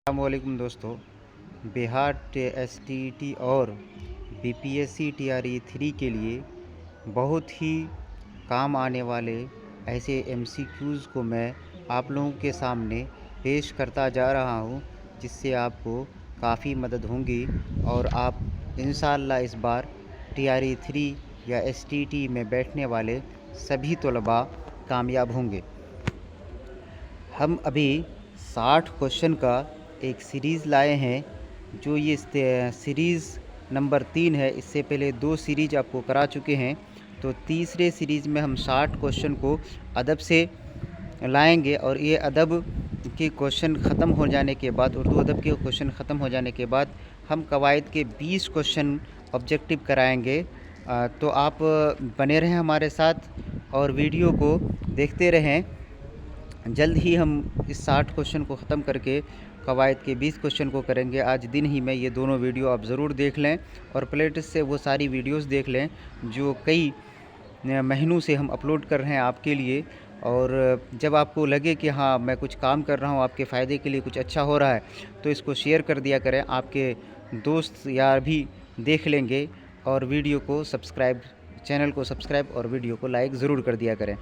السلام علیکم دوستو، بہار ایس ٹی ٹی اور B P S C T R E 3 کے لیے بہت ہی کام آنے والے ایسے ایم سی کیوز کو میں آپ لوگوں کے سامنے پیش کرتا جا رہا ہوں، جس سے آپ کو کافی مدد ہوں گی اور آپ انشاءاللہ اس بار ٹی آر ای 3 یا ایس ٹی ٹی میں بیٹھنے والے سبھی طلباء کامیاب ہوں گے۔ ہم ابھی 60 کوشچن کا ایک سیریز لائے ہیں، جو یہ سیریز نمبر 3 ہے۔ اس سے پہلے 2 سیریز آپ کو کرا چکے ہیں، تو تیسرے سیریز میں ہم 60 کوشچن کو ادب سے لائیں گے، اور یہ ادب کے کوشچن ختم ہو جانے کے بعد، اردو ادب کے کوشچن ختم ہو جانے کے بعد ہم قواعد کے 20 کوشچن آبجیکٹیو کرائیں گے۔ تو آپ بنے رہیں ہمارے ساتھ اور ویڈیو کو دیکھتے رہیں۔ جلد ہی ہم اس 60 کوشچن کو ختم کر کے قواعد کے 20 کوشچن کو کریں گے۔ آج دن ہی میں یہ دونوں ویڈیو آپ ضرور دیکھ لیں، اور پلے لسٹ سے وہ ساری ویڈیوز دیکھ لیں جو کئی مہینوں سے ہم اپلوڈ کر رہے ہیں آپ کے لیے۔ اور جب آپ کو لگے کہ ہاں میں کچھ کام کر رہا ہوں، آپ کے فائدے کے لیے کچھ اچھا ہو رہا ہے، تو اس کو شیئر کر دیا کریں۔ آپ کے دوست یار بھی دیکھ لیں گے، اور ویڈیو کو چینل کو سبسکرائب اور ویڈیو کو لائک ضرور کر دیا کریں۔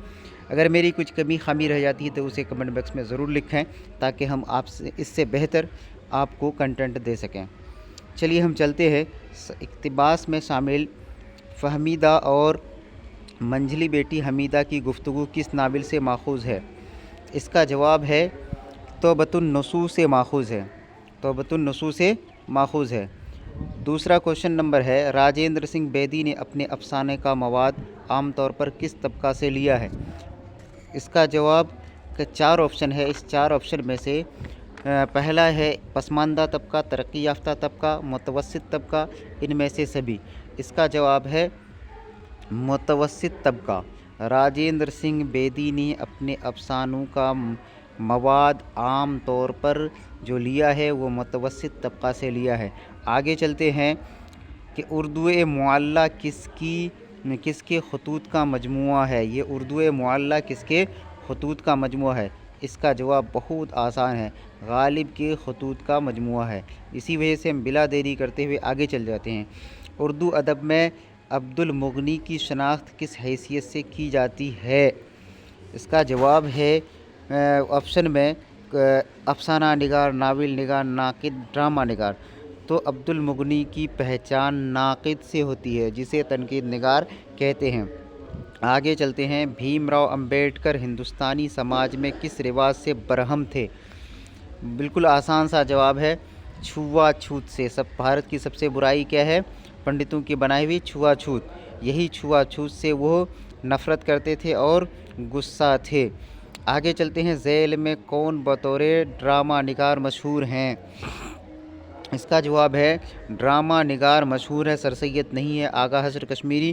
اگر میری کچھ کمی خامی رہ جاتی ہے تو اسے کمنٹ باکس میں ضرور لکھیں، تاکہ ہم آپ سے اس سے بہتر آپ کو کنٹینٹ دے سکیں۔ چلیے ہم چلتے ہیں۔ اقتباس میں شامل فہمیدہ اور منجلی بیٹی حمیدہ کی گفتگو کس ناول سے ماخوذ ہے؟ اس کا جواب ہے توبۃ النصوص سے ماخوذ ہے۔ توبۃ النصوص سے ماخوذ ہے۔ دوسرا کوشچن نمبر ہے، راجندر سنگھ بیدی نے اپنے افسانے کا مواد عام طور پر کس طبقہ سے لیا ہے؟ اس کا جواب 4 آپشن ہے۔ اس 4 آپشن میں سے پہلا ہے پسماندہ طبقہ، ترقی یافتہ طبقہ، متوسط طبقہ، ان میں سے سبھی۔ اس کا جواب ہے متوسط طبقہ۔ راجندر سنگھ بیدی نے اپنے افسانوں کا مواد عام طور پر جو لیا ہے وہ متوسط طبقہ سے لیا ہے۔ آگے چلتے ہیں کہ اردو معلیٰ کس کے خطوط کا مجموعہ ہے؟ یہ اردو معلیٰ کس کے خطوط کا مجموعہ ہے؟ اس کا جواب بہت آسان ہے، غالب کے خطوط کا مجموعہ ہے۔ اسی وجہ سے ہم بلا دیری کرتے ہوئے آگے چل جاتے ہیں۔ اردو ادب میں عبد المغنی کی شناخت کس حیثیت سے کی جاتی ہے؟ اس کا جواب ہے آپشن میں افسانہ نگار، ناول نگار، ناقد، ڈرامہ نگار۔ تو عبد المغنی کی پہچان ناقد سے ہوتی ہے، جسے تنقید نگار کہتے ہیں۔ آگے چلتے ہیں۔ بھیم راؤ امبیڈکر ہندوستانی سماج میں کس رواج سے برہم تھے؟ بالکل آسان سا جواب ہے چھوا چھوت سے۔ بھارت کی سب سے برائی کیا ہے؟ پنڈتوں کی بنائی ہوئی چھوا چھوت۔ یہی چھوا چھوت سے وہ نفرت کرتے تھے اور غصہ تھے۔ آگے چلتے ہیں۔ ذیل میں کون بطور ڈرامہ نگار مشہور ہیں؟ اس کا جواب ہے ڈرامہ نگار مشہور ہے سر سید نہیں ہے، آغا حشر کشمیری،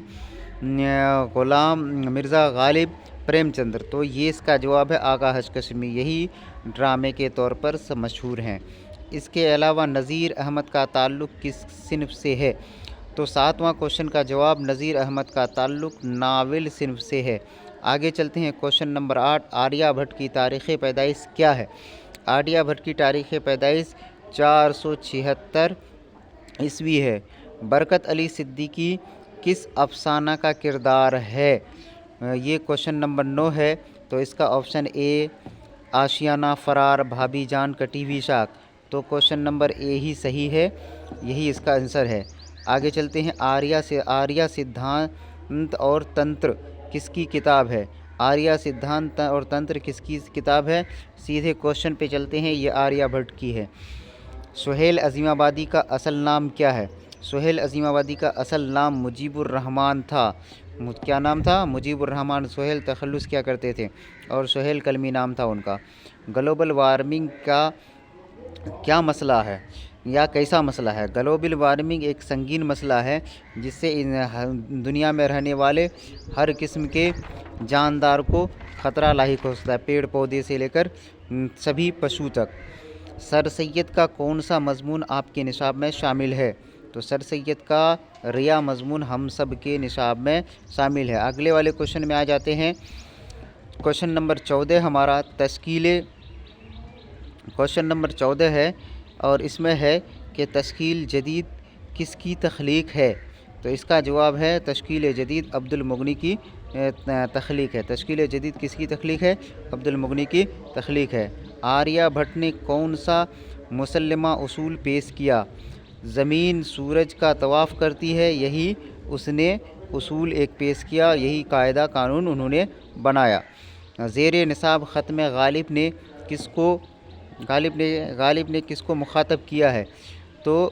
غلام مرزا غالب، پریم چندر۔ تو یہ اس کا جواب ہے آغا حشر کشمیری، یہی ڈرامے کے طور پر مشہور ہیں۔ اس کے علاوہ نذیر احمد کا تعلق کس صنف سے ہے؟ تو 7واں کوشچن کا جواب نذیر احمد کا تعلق ناول صنف سے ہے۔ آگے چلتے ہیں۔ کوشچن نمبر 8، آریہ بھٹ کی تاریخ پیدائش کیا ہے؟ آریہ بھٹ کی تاریخ پیدائش 476 عیسوی ہے۔ برکت علی صدیقی کس افسانہ کا کردار ہے؟ یہ کوشچن نمبر 9 ہے۔ تو اس کا آپشن اے آشیانہ، فرار، بھابھی جان، کٹی ہوئی شاخ۔ تو کوشچن نمبر اے ہی صحیح ہے، یہی اس کا آنسر ہے۔ آگے چلتے ہیں۔ آریہ سدھانت اور تنتر کس کی کتاب ہے؟ آریہ سدھانت اور تنتر کس کی کتاب ہے؟ سیدھے کوشچن پہ چلتے ہیں، یہ آریہ بھٹ کی ہے۔ سہیل عظیم آبادی کا اصل نام کیا ہے؟ سہیل عظیم آبادی کا اصل نام مجیب الرحمن تھا۔ کیا نام تھا؟ مجیب الرحمن۔ سہیل تخلص کیا کرتے تھے، اور سہیل قلمی نام تھا ان کا۔ گلوبل وارمنگ کا کیا مسئلہ ہے یا کیسا مسئلہ ہے؟ گلوبل وارمنگ ایک سنگین مسئلہ ہے، جس سے دنیا میں رہنے والے ہر قسم کے جاندار کو خطرہ لاحق ہو سکتا ہے، پیڑ پودے سے لے کر سبھی پشو تک۔ سر سید کا کون سا مضمون آپ کے نصاب میں شامل ہے؟ تو سر سید کا ریا مضمون ہم سب کے نصاب میں شامل ہے۔ اگلے والے کوشچن میں آ جاتے ہیں۔ کوشچن نمبر 14 ہمارا کوشچن نمبر 14 ہے اور اس میں ہے کہ تشکیل جدید کس کی تخلیق ہے؟ تو اس کا جواب ہے تشکیل جدید عبد المغنی کی تخلیق ہے۔ تشکیل جدید کس کی تخلیق ہے؟ عبد المغنی کی تخلیق ہے۔ آریہ بھٹ نے کون سا مسلمہ اصول پیش کیا؟ زمین سورج کا طواف کرتی ہے، یہی اس نے اصول ایک پیش کیا، یہی قاعدہ قانون انہوں نے بنایا۔ زیر نصاب خط میں غالب نے کس کو مخاطب کیا ہے؟ تو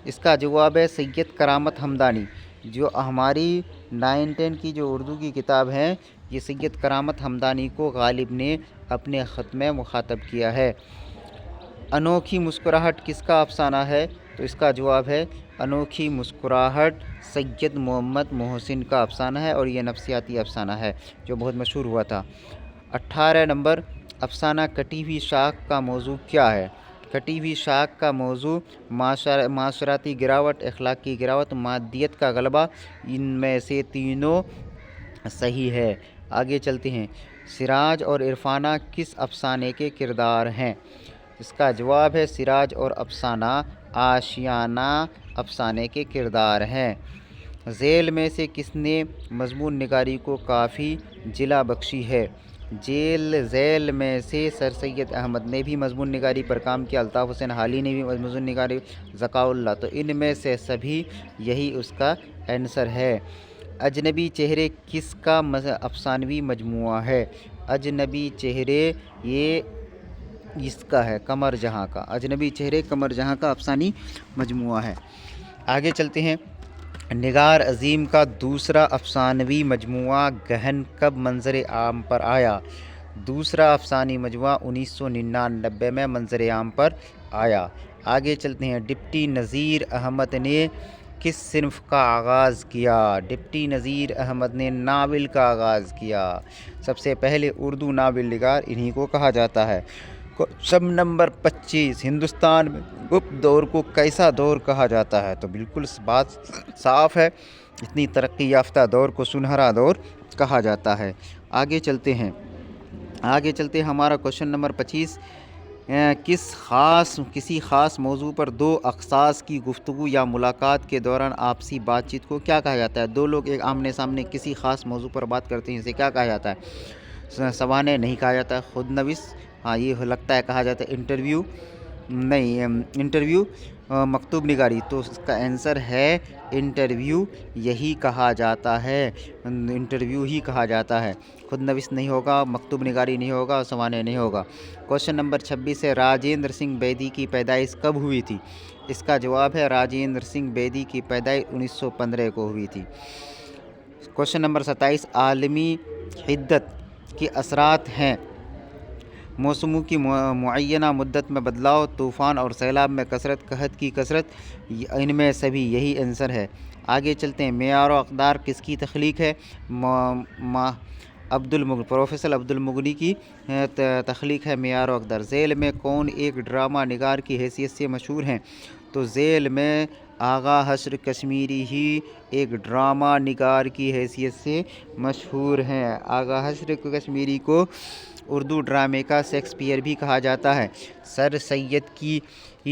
اس کا جواب ہے سید کرامت ہمدانی۔ جو ہماری 9-10 کی جو اردو کی کتاب ہے، یہ سید کرامت ہمدانی کو غالب نے اپنے خط میں مخاطب کیا ہے۔ انوکھی مسکراہٹ کس کا افسانہ ہے؟ تو اس کا جواب ہے انوکھی مسکراہٹ سید محمد محسن کا افسانہ ہے، اور یہ نفسیاتی افسانہ ہے جو بہت مشہور ہوا تھا۔ 18 نمبر، افسانہ کٹی ہوئی شاخ کا موضوع کیا ہے؟ کٹی ہوئی شاخ کا موضوع معاشرتی گراوٹ، اخلاقی گراوٹ، مادیت کا غلبہ، ان میں سے تینوں صحیح ہے۔ آگے چلتے ہیں۔ سراج اور عرفانہ کس افسانے کے کردار ہیں؟ اس کا جواب ہے سراج اور افسانہ آشیانہ افسانے کے کردار ہیں۔ ذیل میں سے کس نے مضمون نگاری کو کافی جلا بخشی ہے؟ ذیل میں سے سر سید احمد نے بھی مضمون نگاری پر کام کیا، الطاف حسین حالی نے بھی مضمون نگاری، ذکاء اللہ، تو ان میں سے سبھی یہی اس کا آنسر ہے۔ اجنبی چہرے کس کا افسانوی مجموعہ ہے؟ اجنبی چہرے یہ اس کا ہے قمر جہاں کا، اجنبی چہرے قمر جہاں کا افسانوی مجموعہ ہے۔ آگے چلتے ہیں۔ نگار عظیم کا دوسرا افسانوی مجموعہ گہن کب منظر عام پر آیا؟ دوسرا افسانوی مجموعہ 1999 میں منظر عام پر آیا۔ آگے چلتے ہیں۔ ڈپٹی نذیر احمد نے کس صنف کا آغاز کیا؟ ڈپٹی نذیر احمد نے ناول کا آغاز کیا۔ سب سے پہلے اردو ناول نگار انہی کو کہا جاتا ہے۔ کوشچن نمبر 25، ہندوستان میں گپت دور کو کیسا دور کہا جاتا ہے؟ تو بالکل بات صاف ہے، اتنی ترقی یافتہ دور کو سنہرا دور کہا جاتا ہے۔ آگے چلتے ہیں۔ ہمارا کوشچن نمبر 25، کسی خاص موضوع پر دو اشخاص کی گفتگو یا ملاقات کے دوران آپسی بات چیت کو کیا کہا جاتا ہے؟ دو لوگ ایک آمنے سامنے کسی خاص موضوع پر بات کرتے ہیں، اسے کیا کہا جاتا ہے؟ سوانح نہیں کہا جاتا ہے، خود نویس، ہاں یہ لگتا ہے کہا جاتا ہے انٹرویو، نہیں انٹرویو مکتوب نگاری، تو اس کا آنسر ہے انٹرویو، یہی کہا جاتا ہے، انٹرویو ہی کہا جاتا ہے، خود نویس نہیں ہوگا، مکتوب نگاری نہیں ہوگا، سوانح نہیں ہوگا۔ کوشچن نمبر 26 ہے، راجندر سنگھ بیدی کی پیدائش کب ہوئی تھی؟ اس کا جواب ہے راجندر سنگھ بیدی کی پیدائش 1915 کو ہوئی تھی۔ کوشچن نمبر 27، عالمی حدت کے اثرات ہیں موسموں کی معینہ مدت میں بدلاؤ، طوفان اور سیلاب میں کثرت، قحط کی کثرت، ان میں سبھی یہی آنسر ہے۔ آگے چلتے ہیں۔ معیار و اقدار کس کی تخلیق ہے؟ پروفیسر عبد المغنی کی تخلیق ہے معیار و اقدار۔ ذیل میں کون ایک ڈرامہ نگار کی حیثیت سے مشہور ہیں؟ تو ذیل میں آغا حشر کشمیری ہی ایک ڈرامہ نگار کی حیثیت سے مشہور ہیں۔ آغا حشر کشمیری کو اردو ڈرامے کا شیکسپیئر بھی کہا جاتا ہے۔ سر سید کی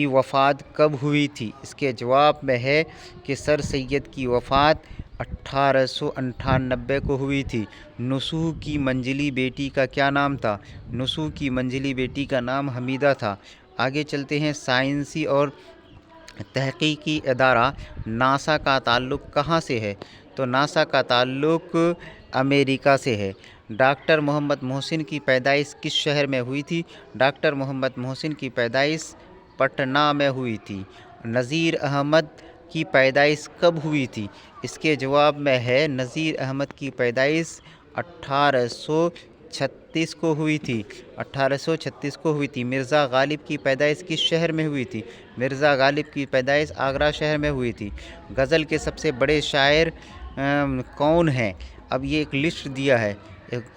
وفات کب ہوئی تھی؟ اس کے جواب میں ہے کہ سر سید کی وفات 1898 کو ہوئی تھی۔ نسوح کی منجلی بیٹی کا کیا نام تھا؟ نسوح کی منجلی بیٹی کا نام حمیدہ تھا۔ آگے چلتے ہیں۔ سائنسی اور تحقیقی ادارہ ناسا کا تعلق کہاں سے ہے؟ تو ناسا کا تعلق امریکہ سے ہے۔ ڈاکٹر محمد محسن کی پیدائش کس شہر میں ہوئی تھی؟ ڈاکٹر محمد محسن کی پیدائش پٹنہ میں ہوئی تھی۔ نذیر احمد کی پیدائش کب ہوئی تھی؟ اس کے جواب میں ہے نذیر احمد کی پیدائش 1836 کو ہوئی تھی۔ 1836 کو ہوئی تھی۔ مرزا غالب کی پیدائش کس شہر میں ہوئی تھی؟ مرزا غالب کی پیدائش آگرہ شہر میں ہوئی تھی۔ غزل کے سب سے بڑے شاعر کون ہیں؟ اب یہ ایک لسٹ دیا ہے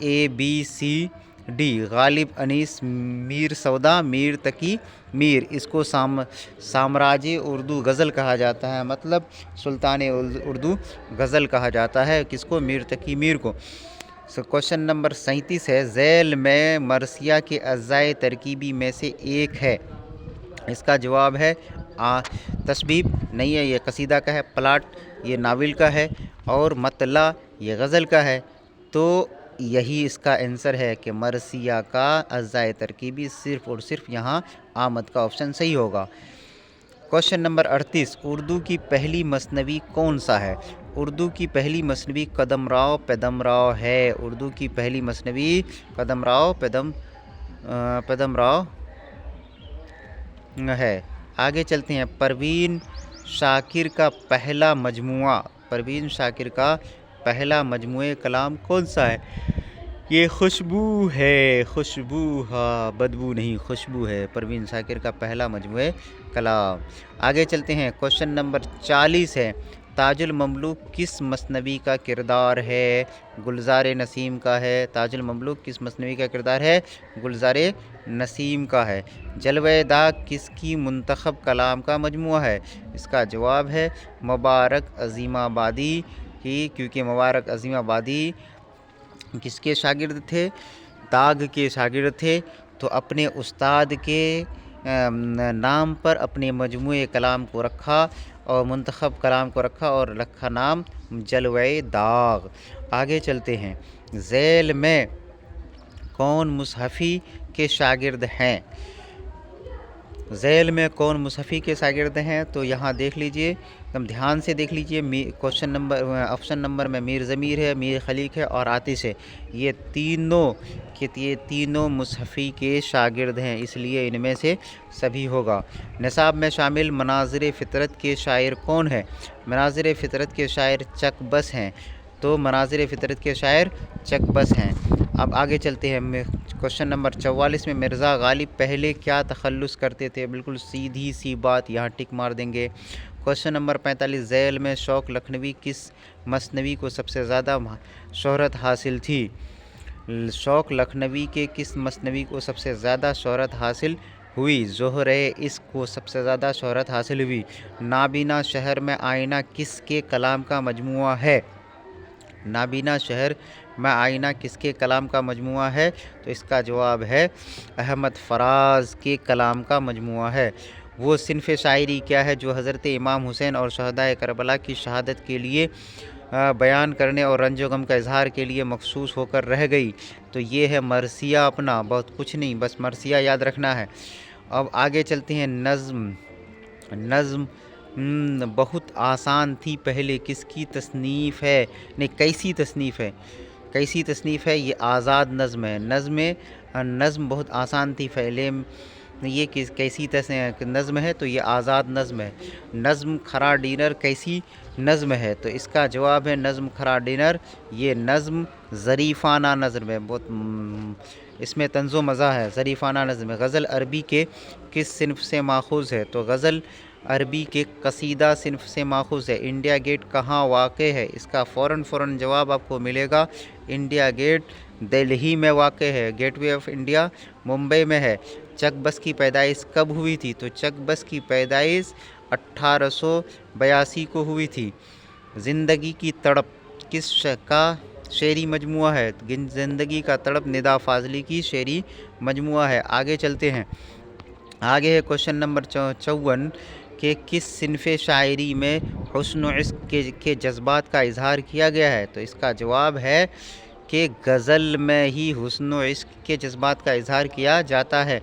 ABCD، غالب، انیس، میر سودا، میر تقی میر، اس کو سامراج اردو غزل کہا جاتا ہے، مطلب سلطان اردو غزل کہا جاتا ہے، کس کو؟ میر تقی میر کو۔ کوشچن نمبر 37 ہے، ذیل میں مرثیہ کے اجزائے ترکیبی میں سے ایک ہے۔ اس کا جواب ہے تشبیب نہیں ہے، یہ قصیدہ کا ہے، پلاٹ یہ ناول کا ہے، اور مطلع یہ غزل کا ہے۔ تو یہی اس کا آنسر ہے کہ مرثیہ کا اجزائے ترکیبی صرف اور صرف یہاں آمد کا آپشن صحیح ہوگا۔ کوشچن نمبر 38، اردو کی پہلی مثنوی کون سا ہے؟ اردو کی پہلی مثنوی قدم راؤ پیدم راؤ ہے۔ اردو کی پہلی مثنوی قدم راؤ پیدم راؤ ہے۔ آگے چلتے ہیں، پروین شاکر کا پہلا مجموعہ کلام کون سا ہے؟ یہ خوشبو ہے، خوشبو، ہاں بدبو نہیں، خوشبو ہے پروین شاکر کا پہلا مجموعہ کلام۔ آگے چلتے ہیں، کوشچن نمبر 40 ہے، تاج المملوک کس مثنوی کا کردار ہے؟ گلزار نسیم کا ہے۔ تاج المملوک کس مثنوی کا کردار ہے؟ گلزار نسیم کا ہے۔ جلوہ داغ کس کی منتخب کلام کا مجموعہ ہے؟ اس کا جواب ہے مبارک عظیم آبادی کی، کیونکہ مبارک عظیم آبادی کس کے شاگرد تھے؟ داغ کے شاگرد تھے، تو اپنے استاد کے نام پر اپنے مجموعہ کلام کو رکھا اور منتخب کلام کو رکھا اور رکھا نام جلوہ داغ۔ آگے چلتے ہیں، ذیل میں کون مصحفی کے شاگرد ہیں؟ ذیل میں کون مصحفی کے شاگرد ہیں؟ تو یہاں دیکھ لیجئے، دھیان سے دیکھ لیجئے، آپشن نمبر میں میر ضمیر ہے، میر خلیق ہے اور عاطش ہے۔ یہ تینوں مصحفی کے شاگرد ہیں، اس لیے ان میں سے سبھی ہوگا۔ نصاب میں شامل مناظر فطرت کے شاعر کون ہیں؟ مناظر فطرت کے شاعر چک بس ہیں، تو مناظر فطرت کے شاعر چک بس ہیں۔ اب آگے چلتے ہیں، کوشچن نمبر 44 میں مرزا غالب پہلے کیا تخلص کرتے تھے؟ بالکل سیدھی سی بات، یہاں ٹک مار دیں گے۔ کوشچن نمبر 45، ذیل میں شوق لکھنوی کس مثنوی کو سب سے زیادہ شہرت حاصل تھی؟ شوق لکھنوی کے کس مثنوی کو سب سے زیادہ شہرت حاصل ہوئی؟ زہرہ عشق کو سب سے زیادہ شہرت حاصل ہوئی۔ نابینا شہر میں آئینہ کس کے کلام کا مجموعہ ہے؟ نابینا شہر میں آئینہ کس کے کلام کا مجموعہ ہے؟ تو اس کا جواب ہے احمد فراز کے کلام کا مجموعہ ہے۔ وہ صنف شاعری کیا ہے جو حضرت امام حسین اور شہدائے کربلا کی شہادت کے لیے بیان کرنے اور رنج و غم کا اظہار کے لیے مخصوص ہو کر رہ گئی؟ تو یہ ہے مرثیہ اپنا، بہت کچھ نہیں، بس مرثیہ یاد رکھنا ہے۔ اب آگے چلتے ہیں، نظم بہت آسان تھی پہلے کس کی تصنیف ہے؟ نہیں، کیسی تصنیف ہے؟ یہ آزاد نظم ہے۔ نظم بہت آسان تھی پہلے، یہ کیسی نظم ہے؟ تو یہ آزاد نظم ہے۔ نظم کھرا ڈینر کیسی نظم ہے؟ تو اس کا جواب ہے نظم کھرا ڈینر، یہ نظم ظریفانہ نظم ہے، بہت اس میں طنز و مزاح ہے، ظریفانہ نظم ہے۔ غزل عربی کے کس صنف سے ماخوذ ہے؟ تو غزل عربی کے قصیدہ صنف سے ماخوذ ہے۔ انڈیا گیٹ کہاں واقع ہے؟ اس کا فوراً جواب آپ کو ملے گا، انڈیا گیٹ دہلی میں واقع ہے، gateway of India Mumbai میں ہے۔ چک بس کی پیدائش کب ہوئی تھی؟ تو چک بس کی پیدائش 1882 کو ہوئی تھی۔ زندگی کی تڑپ کس کا شعری مجموعہ ہے؟ زندگی کا تڑپ ندا فاضلی کی شعری مجموعہ ہے۔ آگے چلتے ہیں، آگے ہے کوشچن نمبر 54 کہ کس صنف شاعری میں حسن و عشق کے جذبات کا اظہار کیا گیا ہے؟ تو اس کا جواب ہے کہ غزل میں ہی حسن و عشق کے جذبات کا اظہار کیا جاتا ہے۔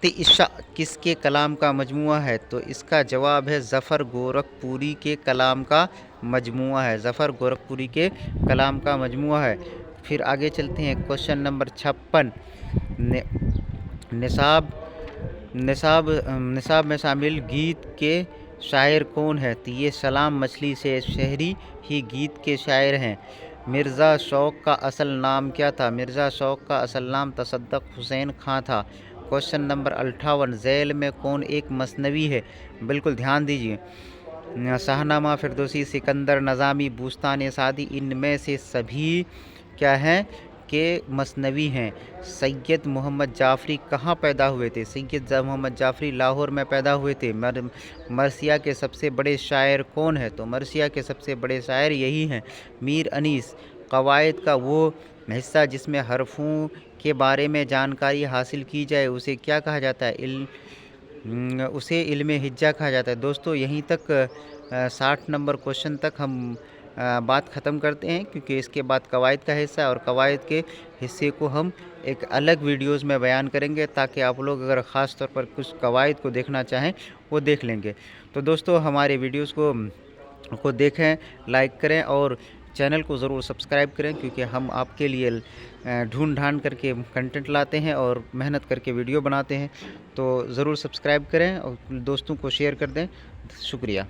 عشاء کس کے کلام کا مجموعہ ہے؟ تو اس کا جواب ہے ظفر گورکھپوری کے کلام کا مجموعہ ہے، ظفر گورکھپوری کے کلام کا مجموعہ ہے۔ پھر آگے چلتے ہیں، کوشچن نمبر 56، نصاب میں شامل گیت کے شاعر کون ہے؟ تو یہ سلام مچھلی سے شہری ہی گیت کے شاعر ہیں۔ مرزا شوق کا اصل نام کیا تھا؟ مرزا شوق کا اصل نام تصدق حسین خاں تھا۔ کوشچن نمبر 58، ذیل میں کون ایک مثنوی ہے؟ بالکل دھیان دیجیے، شاہنامہ، فردوسی، سکندر نظامی، بوستان سعدی، ان میں سے سبھی کیا ہیں کہ مثنوی ہیں۔ سید محمد جعفری کہاں پیدا ہوئے تھے؟ سید محمد جعفری لاہور میں پیدا ہوئے تھے۔ مرثیہ کے سب سے بڑے شاعر کون ہیں؟ تو مرثیہ کے سب سے بڑے شاعر یہی ہیں، میر انیس۔ قواعد کا وہ حصہ جس میں حرفوں کے بارے میں جانکاری حاصل کی جائے اسے کیا کہا جاتا ہے؟ اسے علم حجہ کہا جاتا ہے۔ دوستو یہیں تک 60 نمبر کوشچن تک ہم بات ختم کرتے ہیں، کیونکہ اس کے بعد قواعد کا حصہ ہے، اور قواعد کے حصے کو ہم ایک الگ ویڈیوز میں بیان کریں گے، تاکہ آپ لوگ اگر خاص طور پر کچھ قواعد کو دیکھنا چاہیں وہ دیکھ لیں گے۔ تو دوستو ہمارے ویڈیوز کو دیکھیں، لائک کریں اور چینل کو ضرور سبسکرائب کریں، کیونکہ ہم آپ کے لیے ڈھونڈ کر کے کنٹینٹ لاتے ہیں اور محنت کر کے ویڈیو بناتے ہیں۔ تو ضرور سبسکرائب کریں اور دوستوں کو شیئر کر دیں۔ شکریہ۔